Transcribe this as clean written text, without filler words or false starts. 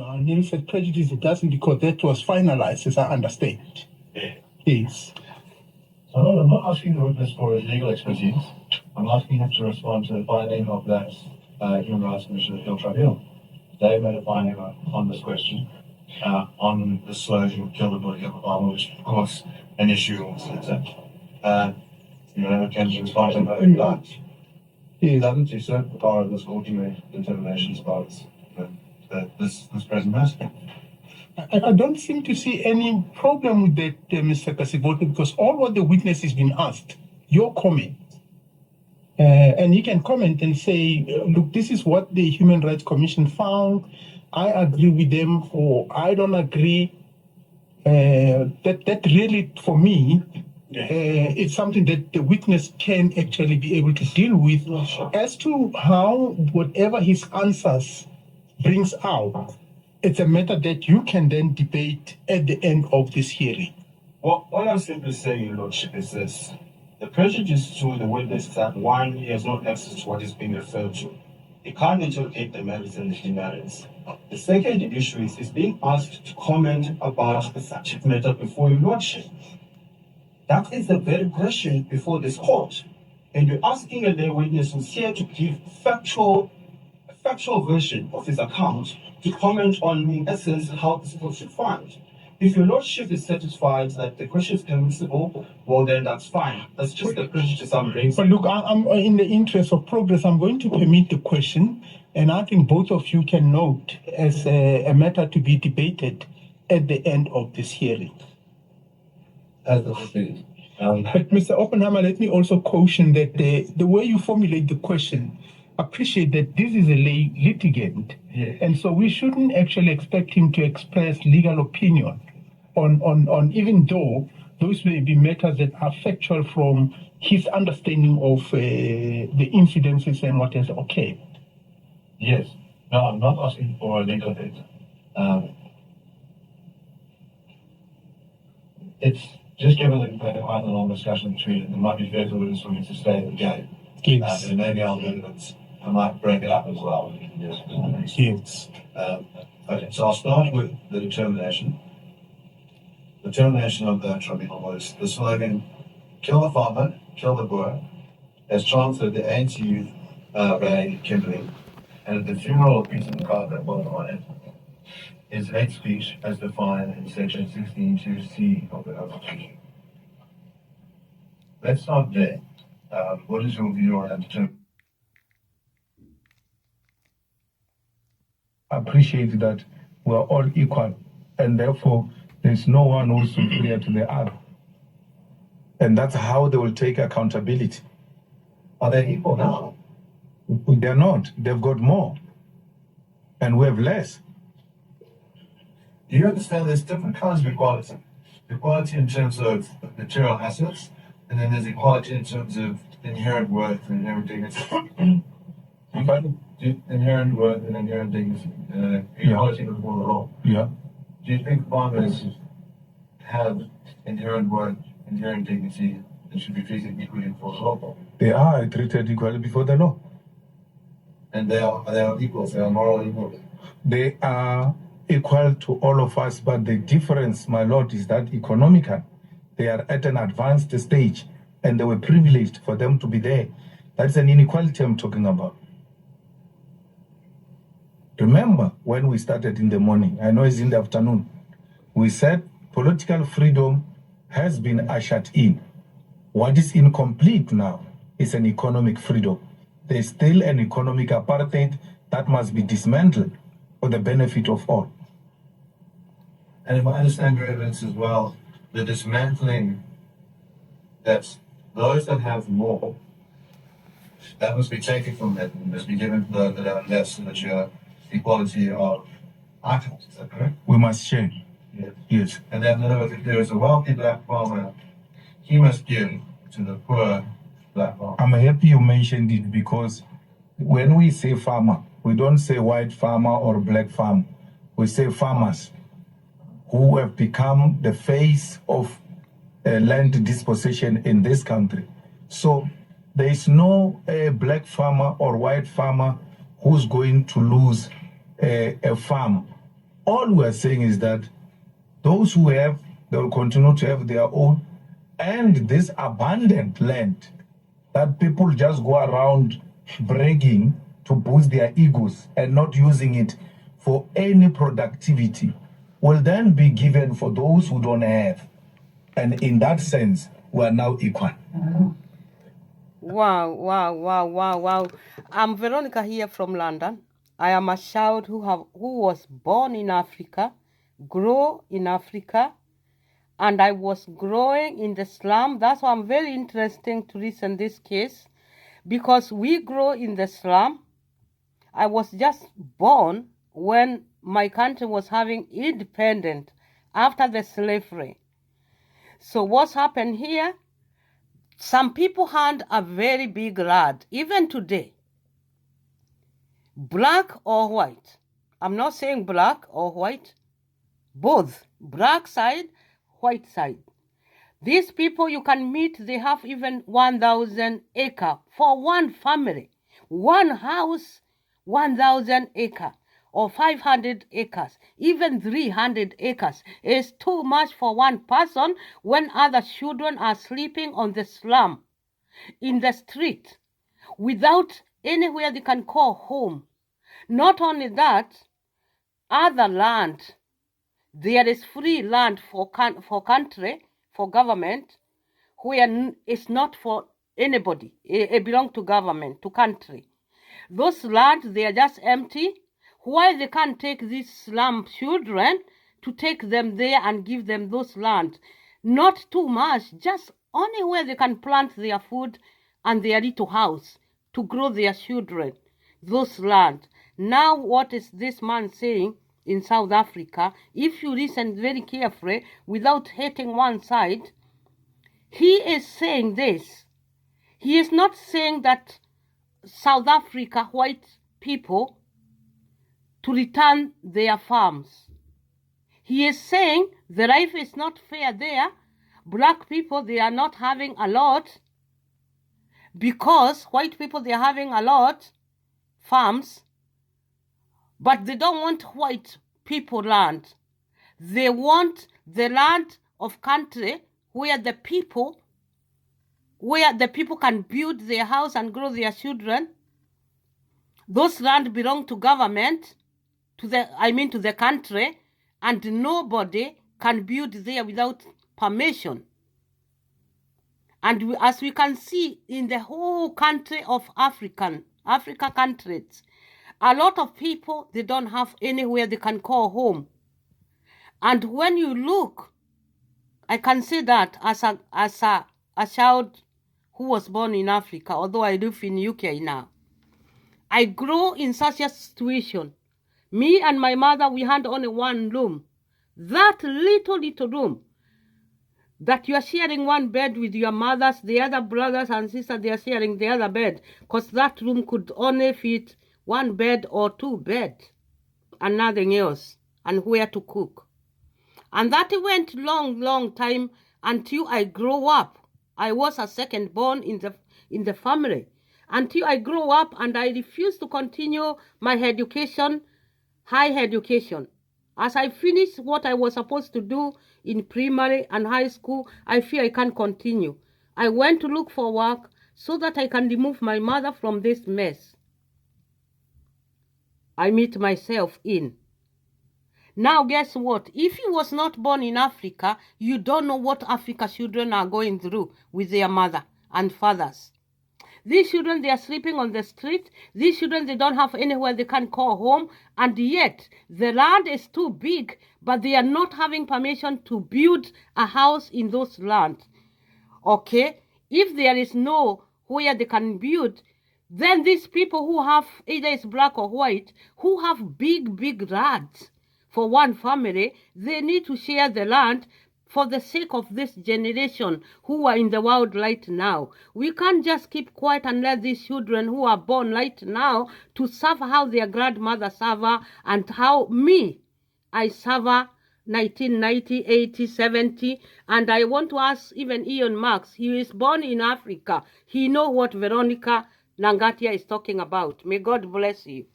And he said prejudice, it doesn't, because that was finalized, as I understand. Yeah. Yes. So I'm not asking the witness for his legal expertise. I'm asking him to respond to the finding of that Human Rights Commission appeal tribunal. They made a finding on this question, on the disclosure of killability of a farmer, which of course an issue also is that can respond to that that. He doesn't usurp the power of this ultimate determination as far as this present matter. I don't seem to see any problem with that, Mr. Kasibote, because all what the witness has been asked, your comment, and you can comment and say, look, this is what the Human Rights Commission found. I agree with them, or I don't agree. That really, for me, it's something that the witness can actually be able to deal with. As to how whatever his answers brings out, it's a matter that you can then debate at the end of this hearing. Well, what I'm simply saying, Your Lordship, is this. The prejudice to the witness is that one, he has no access to what is being referred to. He can't interpret the merits and the demerits. The second issue is he's being asked to comment about the subject matter before Your Lordship. That is the very question before this court. And you're asking a lay witness who's here to give a factual version of his account to comment on, in essence, how this court should find. If Your Lordship is satisfied that the question is permissible, well, then that's fine. That's just the prejudice I'm raising. But look, I'm in the interest of progress, I'm going to permit the question, and I think both of you can note as a matter to be debated at the end of this hearing. As the thing. But Mr. Oppenheimer, let me also caution that the way you formulate the question, appreciate that this is a lay litigant, Yeah. and so we shouldn't actually expect him to express legal opinion on even though those may be matters that are factual from his understanding of the incidences and what has occurred. Yes. No, I'm not asking for a legal opinion. It's just given that we've had quite a long discussion between it might be fair to witness for me to stay in the game. Yes. And maybe I'll do it. I might break it up as well. Yes. Okay, so I'll start with the determination. The determination of the tribunal was the slogan, "Kill the farmer, kill the Boer," has transferred the ANC youth rally Kimberley, and at the funeral of Peter McCarthy on it is hate speech as defined in section 16(2)(c) of the Constitution. Let's start there. What is your view on that determination? Appreciate that we're all equal, and therefore there's no one who's superior to the other. And that's how they will take accountability. Are they equal now? They're not. They've got more. And we have less. Do you understand there's different kinds of equality? Equality in terms of material assets, and then there's equality in terms of inherent worth and inherent dignity. Inherent worth and inherent dignity. Equality before the law. Yeah. Do you think farmers have inherent worth, inherent dignity, and should be treated equally before the law? They are treated equally before the law. And they are equals, they are moral equals. They are equal to all of us, but the difference, my lord, is that economical. They are at an advanced stage, and they were privileged for them to be there. That's an inequality I'm talking about. Remember when we started in the morning, I know it's in the afternoon, we said political freedom has been ushered in. What is incomplete now is an economic freedom. There's still an economic apartheid that must be dismantled for the benefit of all. And if I understand your evidence as well, the dismantling that those that have more, that must be taken from them, must be given to those that have less, so that you have equality of items, is that correct? We must share. Yes. Yes. And then in other words, if there is a wealthy black farmer, he must give to the poor black farmer. I'm happy you mentioned it, because when we say farmer, we don't say white farmer or black farmer. We say farmers who have become the face of land dispossession in this country. So there is no black farmer or white farmer who's going to lose a farm All we're saying is that those who have, they will continue to have their own, and this abundant land that people just go around bragging to boost their egos and not using it for any productivity will then be given for those who don't have. And in that sense, we are now equal. Wow, wow, wow, wow, wow. I'm Veronica here from London. I am a child who was born in Africa, grew in Africa, and I was growing in the slum. That's why I'm very interested to listen this case, because we grew in the slum. I was just born when my country was having independence after the slavery. So what's happened here? Some people had a very big land, even today. Black or white. I'm not saying black or white. Both. Black side, white side. These people you can meet, they have even 1,000 acres for one family. One house, 1,000 acres. Or 500 acres, even 300 acres is too much for one person when other children are sleeping on the slum, in the street, without anywhere they can call home. Not only that, other land, there is free land for country, for government, where it's not for anybody. It belongs to government, to country. Those lands, they are just empty. Why they can't take these slum children to take them there and give them those land? Not too much, just only where they can plant their food and their little house to grow their children, those land. Now what is this man saying in South Africa? If you listen very carefully, without hating one side, he is saying this. He is not saying that South Africa white people to return their farms. He is saying the life is not fair there. Black people, they are not having a lot because white people, they are having a lot farms, but they don't want white people land. They want the land of country where the people can build their house and grow their children. Those land belong to government, to the country, and nobody can build there without permission. And as we can see in the whole country of Africa countries, a lot of people, they don't have anywhere they can call home. And when you look, I can say that as a child who was born in Africa, although I live in UK now, I grew in such a situation. Me and my mother, we had only one room. That little room that you are sharing one bed with your mothers, the other brothers and sisters, they are sharing the other bed, because that room could only fit one bed or two beds and nothing else, and where to cook. And that went long time until I grew up. I was a second born in the family. Until I grew up and I refused to continue my education, high education. As I finished what I was supposed to do in primary and high school, I feel I can't continue. I went to look for work so that I can remove my mother from this mess I meet myself in. Now guess what? If you was not born in Africa, you don't know what Africa children are going through with their mother and fathers. These children, they are sleeping on the street. These children, they don't have anywhere they can call home. And yet, the land is too big, but they are not having permission to build a house in those lands. Okay? If there is no where they can build, then these people who have, either it's black or white, who have big lands for one family, they need to share the land for the sake of this generation who are in the world right now. We can't just keep quiet and let these children who are born right now to suffer how their grandmother suffer and how I suffer 1990, 80, 70. And I want to ask even Ian Marx, he is born in Africa. He knows what Veronica Nangatia is talking about. May God bless you.